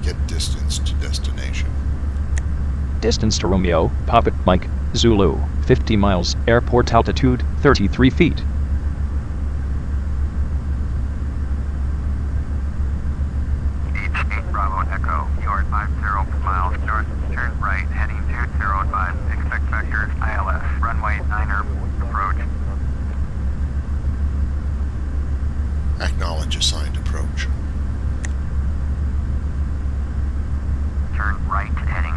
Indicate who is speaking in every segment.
Speaker 1: Get distance to destination.
Speaker 2: Distance to Romeo, Papa, Mike, Zulu, 50 miles, airport altitude, 33 feet.
Speaker 3: Bravo Echo, you're at 50 miles north, turn right, heading 205, expect vector ILS, runway 9er, approach.
Speaker 1: Acknowledge assigned approach.
Speaker 3: Turn right, heading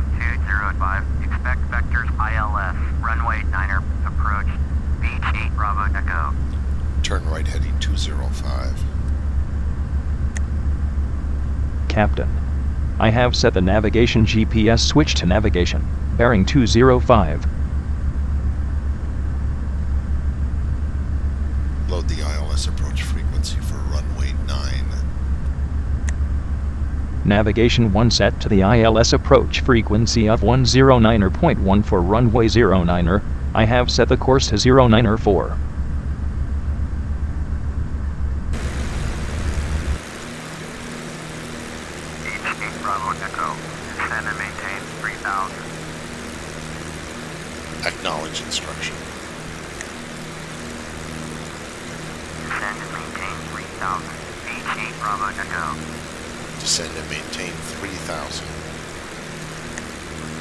Speaker 3: 205, expect vectors ILS, runway 9er, approach, beach 8 Bravo Echo.
Speaker 1: Turn right heading 205.
Speaker 2: Captain, I have set the navigation GPS switch to navigation, bearing 205.
Speaker 1: Load the ILS approach frequency for runway 9.
Speaker 2: Navigation 1 set to the ILS approach frequency of 109.1 for runway 09er. I have set the course to 094.
Speaker 3: Bravo Echo, descend and maintain 3000.
Speaker 1: Acknowledge instruction.
Speaker 3: Descend and maintain 3000. Beach 8 Bravo Echo.
Speaker 1: Descend and maintain 3000.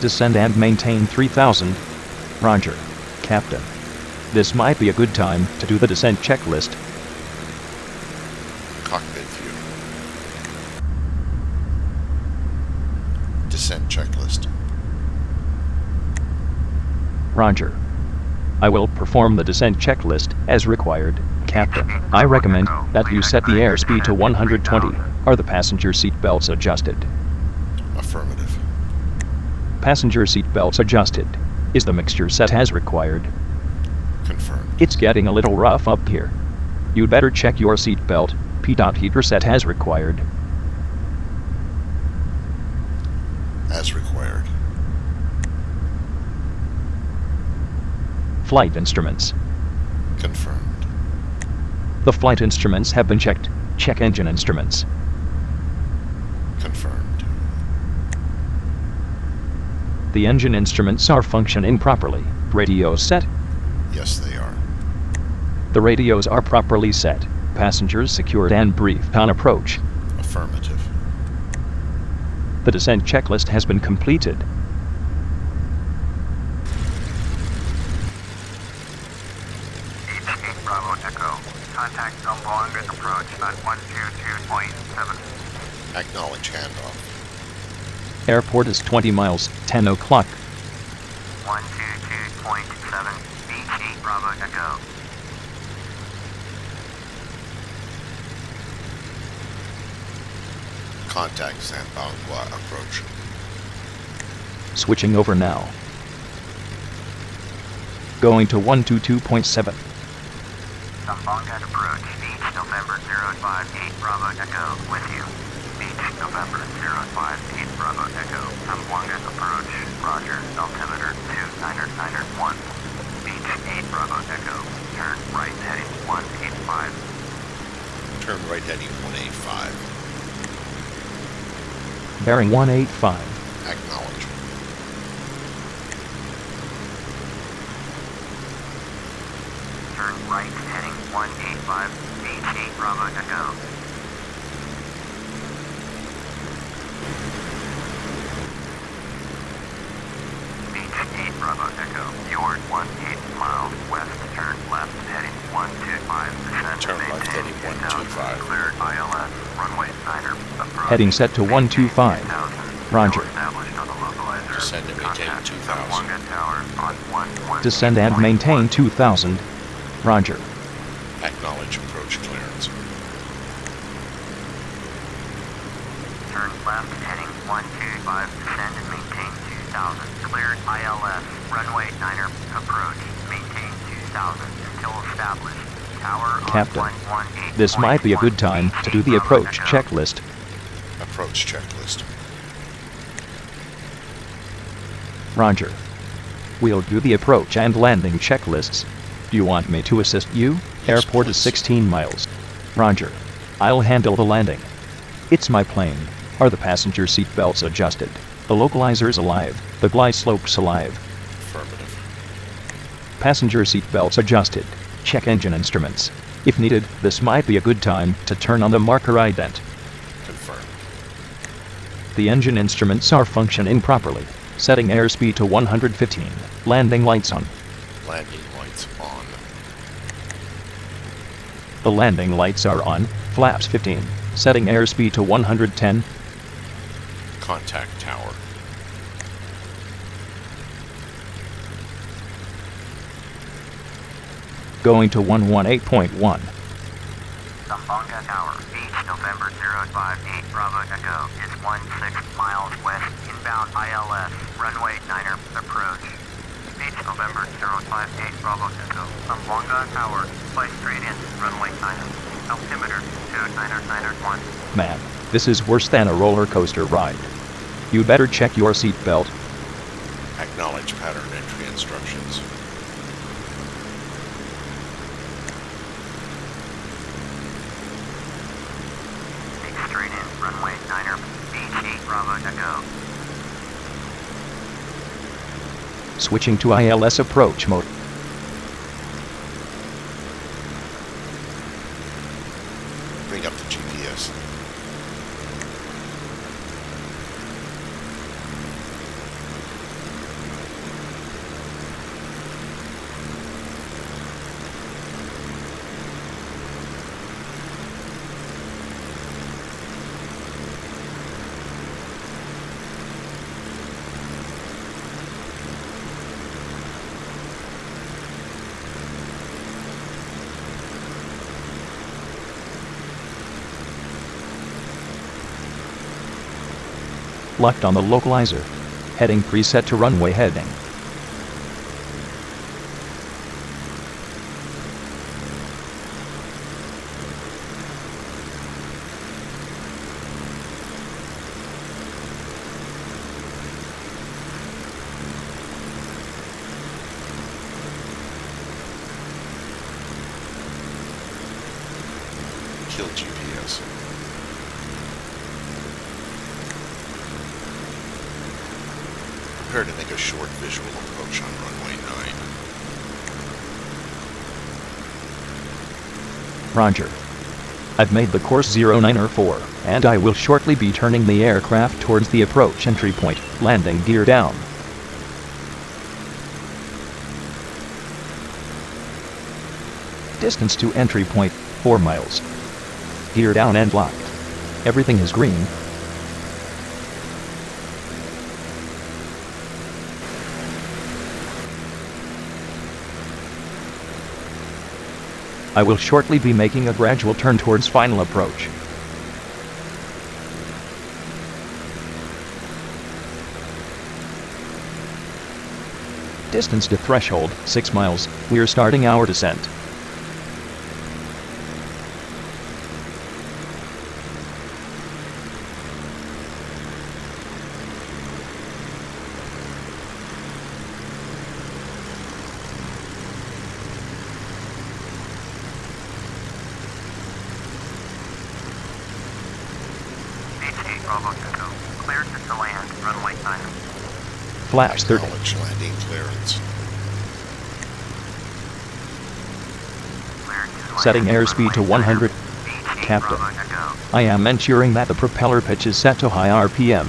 Speaker 2: Descend and maintain 3000. Roger, Captain. This might be a good time to do the descent checklist.
Speaker 1: Cockpit view. Descent checklist.
Speaker 2: Roger. I will perform the descent checklist as required, Captain. I recommend that you set the airspeed to 120. Are the passenger seat belts adjusted?
Speaker 1: Affirmative.
Speaker 2: Passenger seat belts adjusted. Is the mixture set as required?
Speaker 1: Confirmed.
Speaker 2: It's getting a little rough up here. You'd better check your seat belt. P-dot heater set as required.
Speaker 1: As required.
Speaker 2: Flight instruments.
Speaker 1: Confirmed.
Speaker 2: The flight instruments have been checked. Check engine instruments.
Speaker 1: Confirmed.
Speaker 2: The engine instruments are functioning properly. Radios set.
Speaker 1: Yes, they are.
Speaker 2: The radios are properly set. Passengers secured and briefed on approach.
Speaker 1: Affirmative.
Speaker 2: The descent checklist has been completed.
Speaker 3: H8 Bravo Echo. Contact Zamboanga approach at 122.7.
Speaker 1: Acknowledge handoff.
Speaker 2: Airport is 20 miles, 10 o'clock.
Speaker 3: 122.7. Beach 8 Bravo Echo.
Speaker 1: Contact Zamboanga approach.
Speaker 2: Switching over now. Going to 122.7.
Speaker 3: Zamboanga approach. Beach November 058 Bravo Echo. With you. Beach November 058 Bravo Echo. Zamboanga approach. Roger. Altimeter 299.1. Beach 8 Bravo Echo. Turn right heading 185.
Speaker 1: Turn right heading 185.
Speaker 2: Bearing 185.
Speaker 1: Acknowledge.
Speaker 3: Turn right heading 185. Beach 8 Bravo Echo. Beach 8 Bravo Echo. You're 18 miles west. Turn left heading 125. Descend
Speaker 1: Turn
Speaker 3: and
Speaker 1: left
Speaker 3: maintain
Speaker 1: heading
Speaker 3: 2000.
Speaker 1: 125.
Speaker 3: Cleared ILS. Runway 9er. Approach.
Speaker 2: Heading set to 125.
Speaker 3: 2000.
Speaker 2: Roger.
Speaker 3: Established on the localizer.
Speaker 1: Descend and maintain
Speaker 3: Contact
Speaker 1: 2000.
Speaker 3: Zamboanga Tower on 118.
Speaker 2: Descend and maintain 2000. Roger.
Speaker 1: Acknowledge approach clearance.
Speaker 3: Turn left heading 125. Descend and maintain 2000. Cleared ILS. Runway 9er. Approach. Maintain 2000 until established. Tower
Speaker 2: Captain,
Speaker 3: on 118.
Speaker 2: this might be a good time to do the approach checklist.
Speaker 1: Approach checklist.
Speaker 2: Roger. We'll do the approach and landing checklists. Do you want me to assist you?
Speaker 1: Yes,
Speaker 2: Airport is
Speaker 1: please.
Speaker 2: 16 miles. Roger. I'll handle the landing. It's my plane. Are the passenger seat belts adjusted? The localizer's alive. The glide slope's alive.
Speaker 1: Affirmative.
Speaker 2: Passenger seat belts adjusted. Check engine instruments. If needed, this might be a good time to turn on the marker ident.
Speaker 1: Confirmed.
Speaker 2: The engine instruments are functioning properly. Setting airspeed to 115. Landing lights on.
Speaker 1: Landing lights on.
Speaker 2: The landing lights are on. Flaps 15. Setting airspeed to 110.
Speaker 1: Contact tower.
Speaker 2: Going to 118.1.
Speaker 3: Zamboanga Tower, beach November 058 Bravo Echo is 16 miles west, inbound ILS, runway 9er approach. Beach November 058 Bravo Echo, Zamboanga Tower, fly straight in, runway 9er, altimeter 29991.
Speaker 2: Man, this is worse than a roller coaster ride. You better check your seat belt.
Speaker 1: Acknowledge pattern entry instructions.
Speaker 3: Straight in, runway 9er, beach 8 Bravo Echo.
Speaker 2: Switching to ILS approach mode.
Speaker 1: Bring up the GPS.
Speaker 2: Locked on the localizer. Heading preset to runway heading.
Speaker 1: Kill GPS. Prepare to make a short visual approach on runway 9.
Speaker 2: Roger. I've made the course 0904, and I will shortly be turning the aircraft towards the approach entry point, landing gear down. Distance to entry point, 4 miles. Gear down and locked. Everything is green. I will shortly be making a gradual turn towards final approach. Distance to threshold, 6 miles. We are starting our descent.
Speaker 3: Bravo Echo, cleared to land, runway 9.
Speaker 2: Flaps 30.
Speaker 1: Acknowledge landing clearance.
Speaker 3: Cleared to land,
Speaker 2: Setting airspeed to
Speaker 3: runway
Speaker 2: 100.
Speaker 3: 9er,
Speaker 2: Captain.
Speaker 3: Bravo Echo.
Speaker 2: I am ensuring that the propeller pitch is set to high RPM.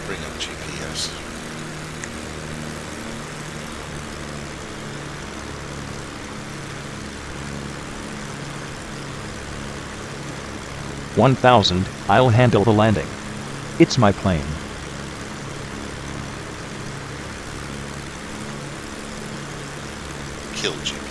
Speaker 1: Bring up GPS.
Speaker 2: 1000, I'll handle the landing. It's my plane.
Speaker 1: Kill GPS.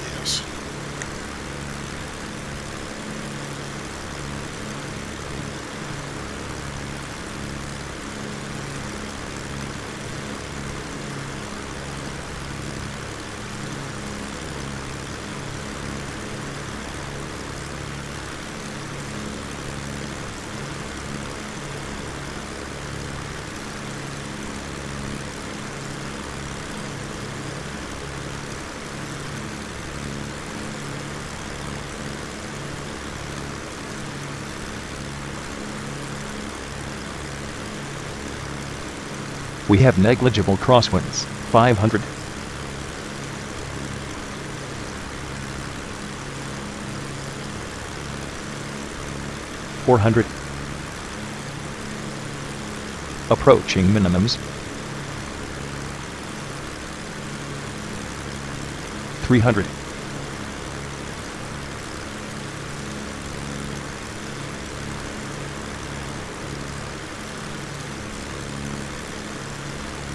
Speaker 2: We have negligible crosswinds. 500. 400. Approaching minimums. 300.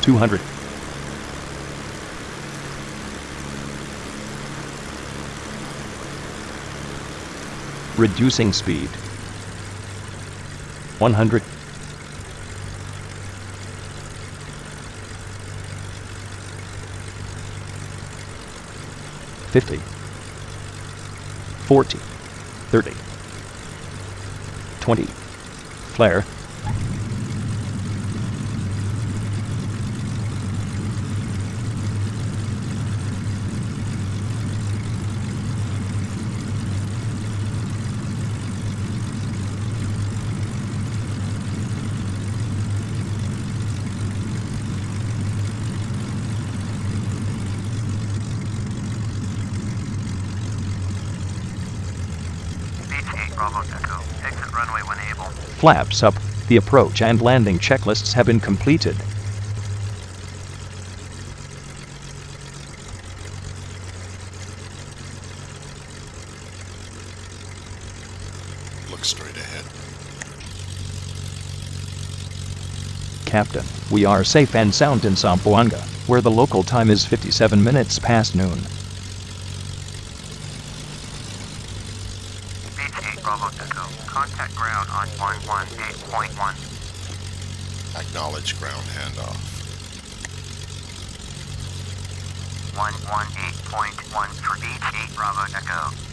Speaker 2: 200. Reducing speed. 100. 50. 40. 30. 20. Flare.
Speaker 3: Bravo Echo. Exit runway when able.
Speaker 2: Flaps up. The approach and landing checklists have been completed.
Speaker 1: Look straight ahead.
Speaker 2: Captain, we are safe and sound in Zamboanga, where the local time is 57 minutes past noon.
Speaker 3: Bravo Echo. Contact ground on 118.1.
Speaker 1: Acknowledge ground handoff.
Speaker 3: 118.1 for Beach 8 Bravo Echo.